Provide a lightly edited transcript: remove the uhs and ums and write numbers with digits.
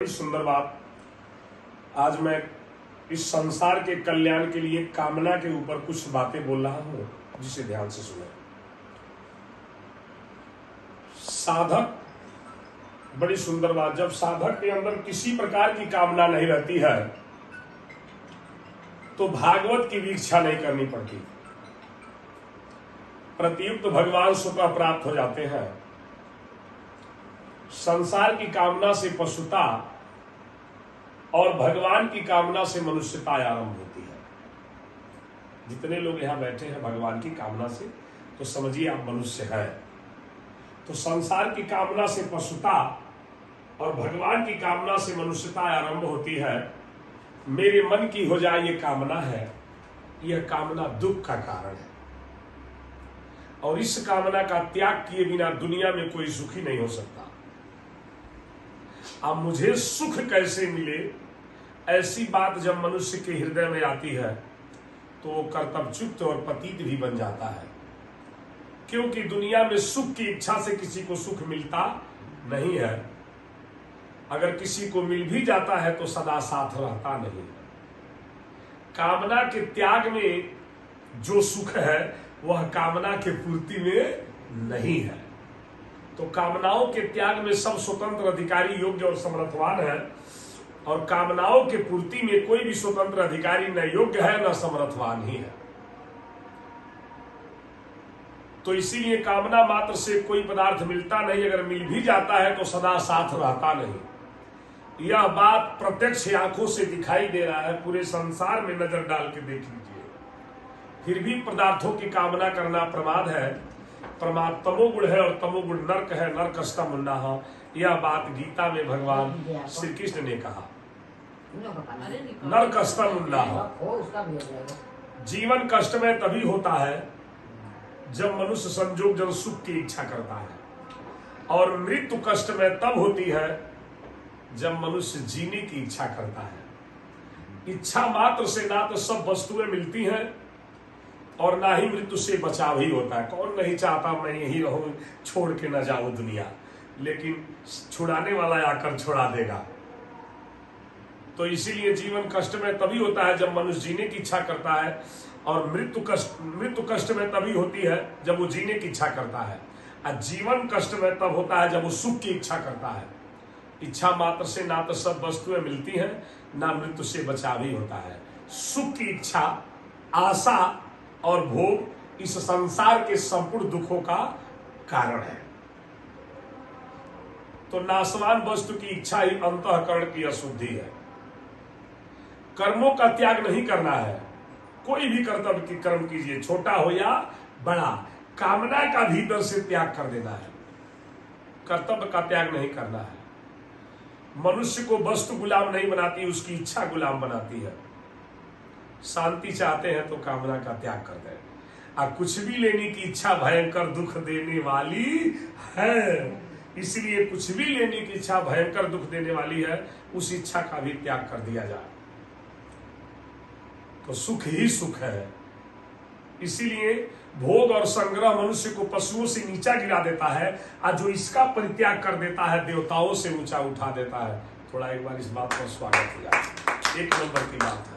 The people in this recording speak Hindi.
बड़ी सुंदर बात। आज मैं इस संसार के कल्याण के लिए कामना के ऊपर कुछ बातें बोल रहा हूं, जिसे ध्यान से सुने। साधक, बड़ी सुंदर बात, जब साधक के अंदर किसी प्रकार की कामना नहीं रहती है तो भागवत की भी इच्छा नहीं करनी पड़ती। प्रतियुक्त भगवान स्वतः प्राप्त हो जाते हैं। संसार की कामना से पशुता और भगवान की कामना से मनुष्यता आरंभ होती है। जितने लोग यहां बैठे हैं भगवान की कामना से, तो समझिए आप मनुष्य हैं। तो संसार की कामना से पशुता और भगवान की कामना से मनुष्यता आरंभ होती है। मेरे मन की हो जाए ये कामना है, यह कामना दुख का कारण है और इस कामना का त्याग किए बिना दुनिया में कोई सुखी नहीं हो सकता। अब मुझे सुख कैसे मिले, ऐसी बात जब मनुष्य के हृदय में आती है तो वो कर्तव्यच्युत और पतित भी बन जाता है, क्योंकि दुनिया में सुख की इच्छा से किसी को सुख मिलता नहीं है। अगर किसी को मिल भी जाता है तो सदा साथ रहता नहीं। कामना के त्याग में जो सुख है वह कामना के पूर्ति में नहीं है। तो कामनाओं के त्याग में सब स्वतंत्र अधिकारी योग्य और समर्थवान है, और कामनाओं के पूर्ति में कोई भी स्वतंत्र अधिकारी न योग्य है न समर्थवान ही है। तो इसीलिए कामना मात्र से कोई पदार्थ मिलता नहीं, अगर मिल भी जाता है तो सदा साथ रहता नहीं। यह बात प्रत्यक्ष आंखों से दिखाई दे रहा है। पूरे संसार में नजर डाल के देख लीजिए, फिर भी पदार्थों की कामना करना प्रमाद है। प्रमाद तमोगुण है और तमोगुण नरक है। नरकस्तम उन्नाह, यह बात गीता में भगवान श्री कृष्ण ने कहा। नरकस्तम उन्नाह, जीवन कष्टमय तभी होता है जब मनुष्य संजोग जन सुख की इच्छा करता है, और मृत्यु कष्टमय तब होती है जब मनुष्य जीने की इच्छा करता है। इच्छा मात्र से ना तो सब वस्तुएं मिलती हैं और ना ही मृत्यु से बचाव ही होता है। कौन नहीं चाहता मैं यही रहूं, छोड़ के न जाऊं दुनिया, लेकिन छुड़ाने वाला आकर छुड़ा देगा। तो इसीलिए जीवन कष्ट में तभी होता है जब मनुष्य जीने की इच्छा करता है, और मृत्यु कष्ट में तभी होती है जब वो जीने की इच्छा करता है। और जीवन कष्ट में तब होता है जब वो सुख की इच्छा करता है। इच्छा मात्र से ना तो सब वस्तुएं मिलती हैं, ना मृत्यु से बचाव ही होता है। सुख की इच्छा, आशा और भोग इस संसार के संपूर्ण दुखों का कारण है। तो नाशवान वस्तु की इच्छा ही अंतःकरण की अशुद्धि है। कर्मों का त्याग नहीं करना है। कोई भी कर्तव्य की कर्म कीजिए, छोटा हो या बड़ा, कामना का भीतर से त्याग कर देना है। कर्तव्य का त्याग नहीं करना है। मनुष्य को वस्तु गुलाम नहीं बनाती, उसकी इच्छा गुलाम बनाती है। शांति चाहते हैं तो कामना का त्याग कर दें। और कुछ भी लेने की इच्छा भयंकर दुख देने वाली है, इसलिए कुछ भी लेने की इच्छा भयंकर दुख देने वाली है, उस इच्छा का भी त्याग कर दिया जाए तो सुख ही सुख है। इसीलिए भोग और संग्रह मनुष्य को पशुओं से नीचा गिरा देता है, और जो इसका परित्याग कर देता है देवताओं से ऊंचा उठा देता है। थोड़ा एक बार इस बात पर स्वागत किया, एक नंबर की बात है।